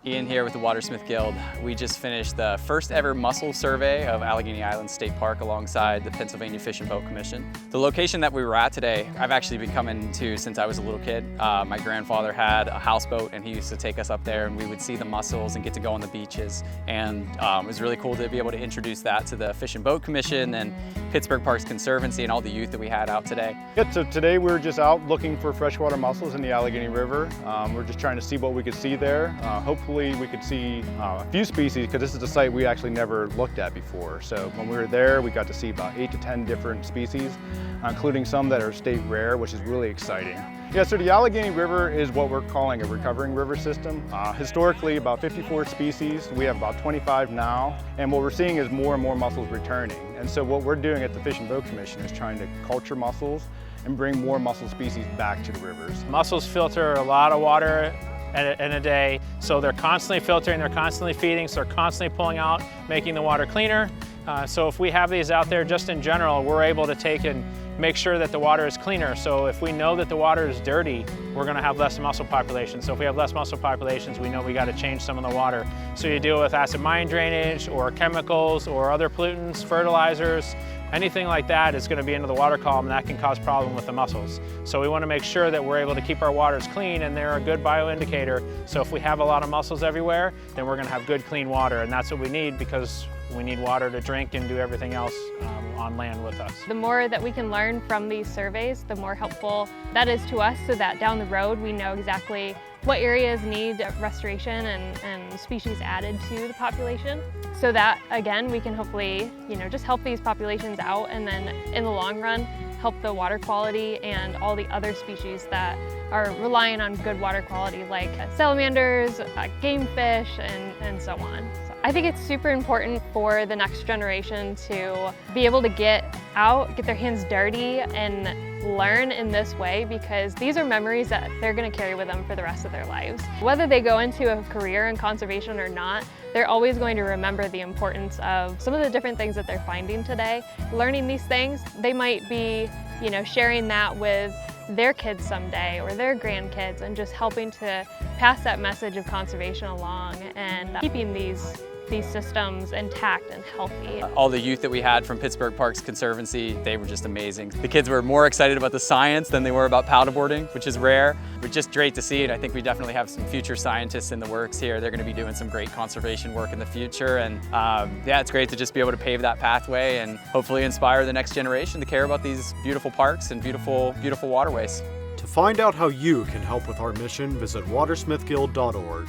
Ian here with the Watersmith Guild. We just finished the first ever mussel survey of Allegheny Islands State Park alongside the Pennsylvania Fish and Boat Commission. The location that we were at today, I've actually been coming to since I was a little kid. My grandfather had a houseboat and he used to take us up there and we would see the mussels and get to go on the beaches. And it was really cool to be able to introduce that to the Fish and Boat Commission and Pittsburgh Parks Conservancy and all the youth that we had out today. Yeah, so today we're just out looking for freshwater mussels in the Allegheny River. We're just trying to see what we could see there. Hopefully we could see a few species because this is a site we actually never looked at before. So when we were there, we got to see about 8 to 10 different species, including some that are state rare, which is really exciting. Yeah, so the Allegheny River is what we're calling a recovering river system. Historically, about 54 species. We have about 25 now. And what we're seeing is more and more mussels returning. And so what we're doing at the Fish and Boat Commission is trying to culture mussels and bring more mussel species back to the rivers. Mussels filter a lot of water in a day, so they're constantly filtering, they're constantly feeding, so they're constantly pulling out, making the water cleaner. So if we have these out there just in general, we're able to take and make sure that the water is cleaner. So if we know that the water is dirty, we're going to have less mussel populations. So if we have less mussel populations, we know we got to change some of the water. So you deal with acid mine drainage or chemicals or other pollutants, fertilizers, anything like that is going to be into the water column, and that can cause problem with the mussels. So we want to make sure that we're able to keep our waters clean, and they're a good bioindicator. So if we have a lot of mussels everywhere, then we're going to have good clean water, and that's what we need because we need water to drink and do everything else on land with us. The more that we can learn from these surveys, the more helpful that is to us, so that down the road we know exactly what areas need restoration and species added to the population. So that, again, we can hopefully, just help these populations out, and then in the long run, help the water quality and all the other species that are relying on good water quality, like salamanders, game fish, and so on. So I think it's super important for the next generation to be able to get out, get their hands dirty, and learn in this way, because these are memories that they're going to carry with them for the rest of their lives. Whether they go into a career in conservation or not, they're always going to remember the importance of some of the different things that they're finding today. Learning these things, they might be, sharing that with their kids someday or their grandkids, and just helping to pass that message of conservation along and keeping these systems intact and healthy. All the youth that we had from Pittsburgh Parks Conservancy, they were just amazing. The kids were more excited about the science than they were about paddleboarding, which is rare. It's just great to see it. I think we definitely have some future scientists in the works here. They're going to be doing some great conservation work in the future. And yeah, it's great to just be able to pave that pathway and hopefully inspire the next generation to care about these beautiful parks and beautiful waterways. To find out how you can help with our mission, visit watersmithguild.org.